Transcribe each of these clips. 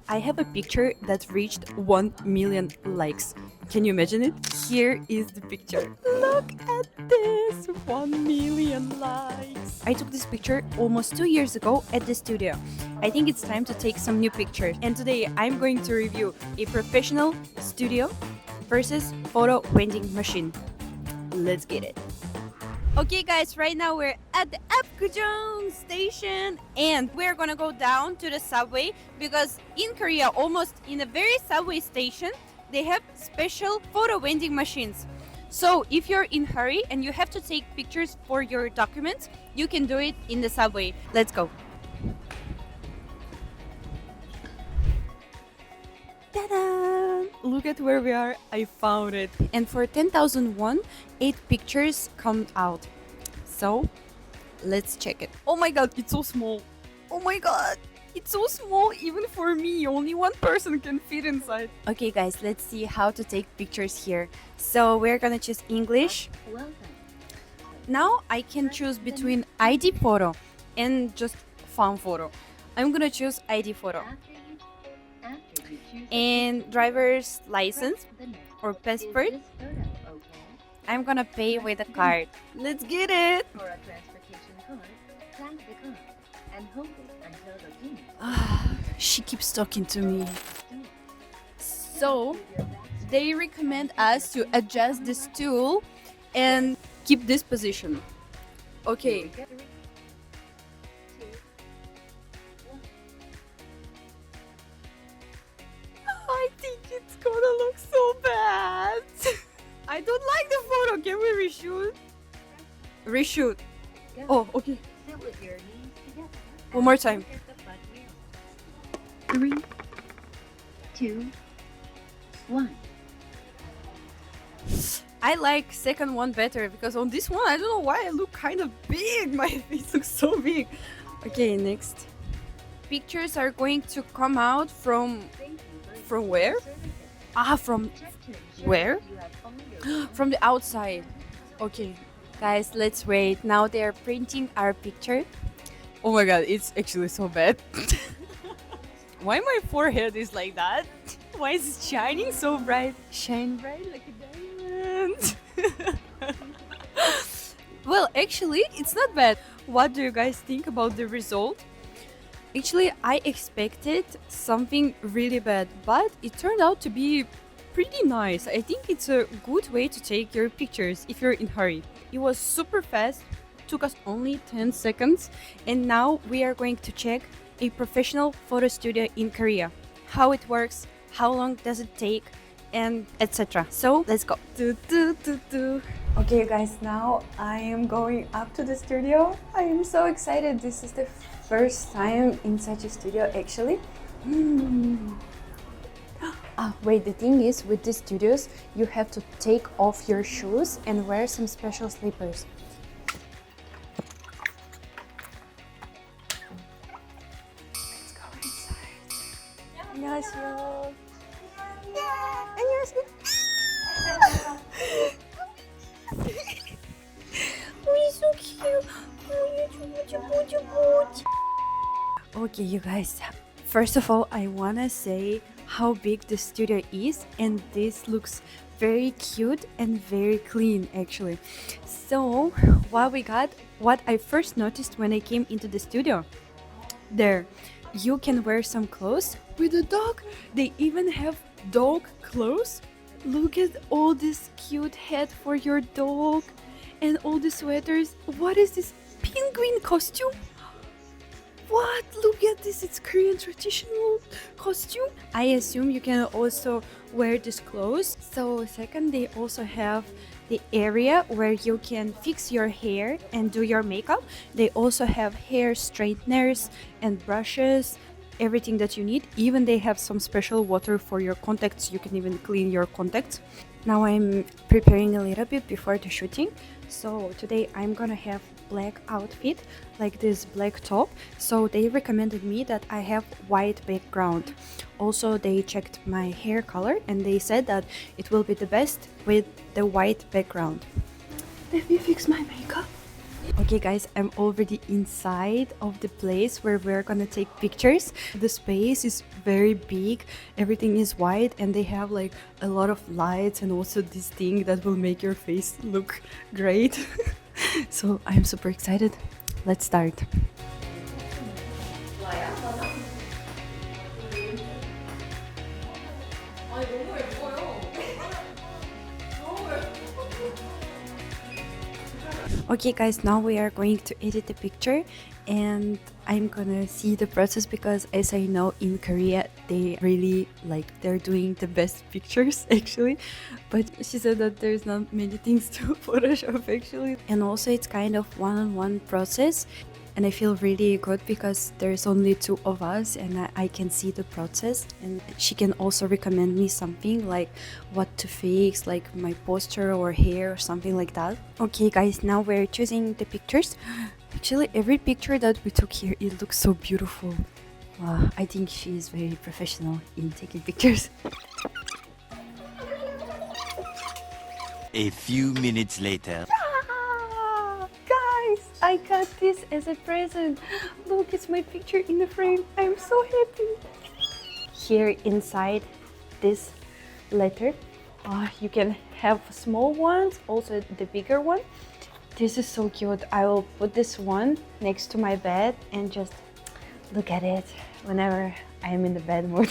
I have a picture that reached 1 million likes. Can you imagine it? Here is the picture. Look at this, 1 million likes. I took this picture almost 2 years ago at the studio. I think it's time to take some new pictures. And today I'm going to review a professional studio versus photo vending machine. Let's get it. Okay guys, right now we're at the Apgujeong station and we're gonna go down to the subway because in Korea, almost in a very subway station, they have special photo vending machines. So if you're in hurry and you have to take pictures for your documents, you can do it in the subway. Let's go. Ta-da! Look at where we are. I found it. And for 10,000 won, 8 pictures come out. So, let's check it. Oh my god, it's so small. Oh my god, it's so small even for me. Only one person can fit inside. Okay guys, let's see how to take pictures here. So, we're gonna choose English. Now, I can choose between ID photo and just fun photo. I'm gonna choose ID photo. And driver's license or passport. I'm gonna pay with a card. Let's get it! For a transportation card, tap the card and hold it until the payment. She keeps talking to me. So, they recommend us to adjust the stool and keep this position. Okay. I think it's gonna look so bad. I don't like the photo. Can we reshoot? Reshoot. Oh, okay. Sit with your knees together. One more time. Look at the front wheel. 3, 2, 1. I like second one better because on this one I don't know why I look kind of big. My face looks so big. Okay, next. Pictures are going to come out from where? From where? From the outside. Okay, guys, let's wait. Now they are printing our picture. Oh my god, it's actually so bad. Why my forehead is like that? Why is it shining so bright? Shine bright like a diamond. Well, actually, it's not bad. What do you guys think about the result? Actually, I expected something really bad, but it turned out to be pretty nice. I think it's a good way to take your pictures if you're in a hurry. It was super fast, took us only 10 seconds, and now we are going to check a professional photo studio in Korea. How it works, how long does it take, and etc. So let's go. Okay guys, now I am going up to the studio. I am so excited. This is the first time in such a studio actually. Wait, the thing is with these studios you have to take off your shoes and wear some special slippers. Let's go inside. 안녕하세요. 안녕하세요. Oh, he's so cute. Okay, you guys. First of all, I wanna say how big the studio is, and this looks very cute and very clean actually. So, what I first noticed when I came into the studio, there, you can wear some clothes with a dog. They even have dog clothes. Look at all this cute hat for your dog and all the sweaters. What is this penguin costume? What? Look at this, it's Korean traditional costume. I assume you can also wear this clothes. So second, they also have the area where you can fix your hair and do your makeup. They also have hair straighteners and brushes, everything that you need. Even they have some special water for your contacts. You can even clean your contacts. Now I'm preparing a little bit before the shooting. So today I'm gonna have black outfit, like this black top. So they recommended me that I have white background. Also they checked my hair color and they said that it will be the best with the white background. Let me fix my makeup. Okay guys, I'm already inside of the place where we're gonna take pictures. The space is very big, everything is white, and they have like a lot of lights and also this thing that will make your face look great. So I'm super excited. Let's start. Okay guys, now we are going to edit the picture and I'm gonna see the process because as I know in Korea they really like they're doing the best pictures actually, but she said that there's not many things to Photoshop actually, and also it's kind of one-on-one process. And I feel really good because there's only two of us and I can see the process, and she can also recommend me something like what to fix, like my posture or hair or something like that. Okay guys, now we're choosing the pictures. Actually every picture that we took here, it looks so beautiful. I think she is very professional in taking pictures. A few minutes later. Guys, I got this as a present. Look, it's my picture in the frame. I'm so happy. Here inside this letter, you can have small ones, also the bigger one. This is so cute. I will put this one next to my bed and just look at it whenever I am in the bed mood.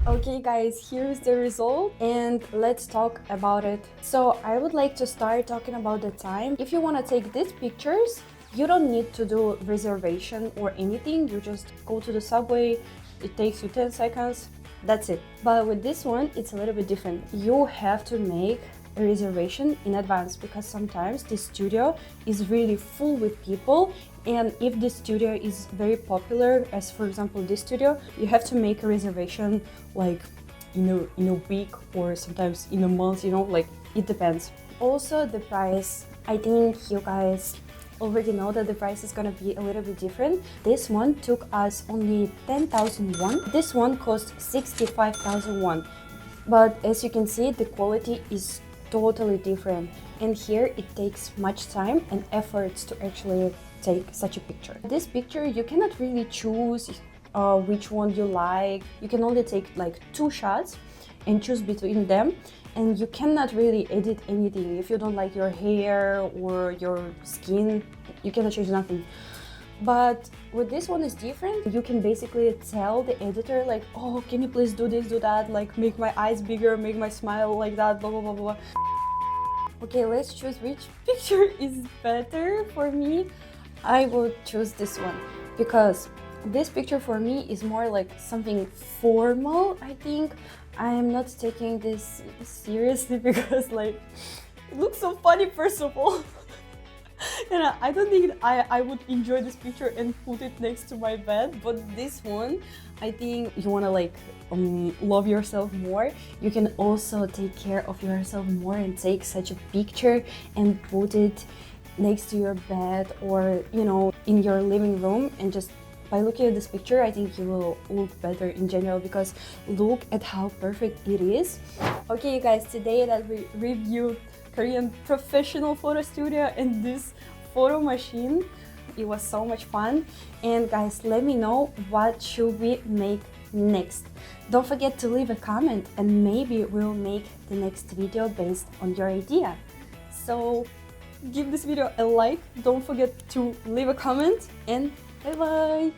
Okay guys, here's the result and let's talk about it. So I would like to start talking about the time. If you want to take these pictures, you don't need to do reservation or anything. You just go to the subway, it takes you 10 seconds, that's it. But with this one, it's a little bit different. You have to make a reservation in advance because sometimes the studio is really full with people, and if the studio is very popular, as for example this studio, you have to make a reservation like in a week or sometimes in a month, you know, like it depends. Also the price, I think you guys already know that the price is gonna be a little bit different. This one took us only 10,000 won. This one cost 65,000 won. But as you can see, the quality is totally different, and here it takes much time and efforts to actually take such a picture. This picture you cannot really choose which one you like. You can only take like 2 shots and choose between them, and you cannot really edit anything. If you don't like your hair or your skin, you cannot change nothing. But with this one is different. You can basically tell the editor like, oh, can you please do this, do that, like make my eyes bigger, make my smile like that, blah blah blah blah. Okay, let's choose which picture is better for me. I will choose this one because this picture for me is more like something formal. I think I am not taking this seriously because like it looks so funny first of all. And I don't think I would enjoy this picture and put it next to my bed, but this one, I think you want to like love yourself more. You can also take care of yourself more and take such a picture and put it next to your bed or, you know, in your living room, and just by looking at this picture, I think you will look better in general because look at how perfect it is. Okay, you guys, today that we reviewed Korean professional photo studio and this photo machine, it was so much fun. And guys, let me know what should we make next. Don't forget to leave a comment and maybe we'll make the next video based on your idea. So give this video a like, don't forget to leave a comment, and bye bye.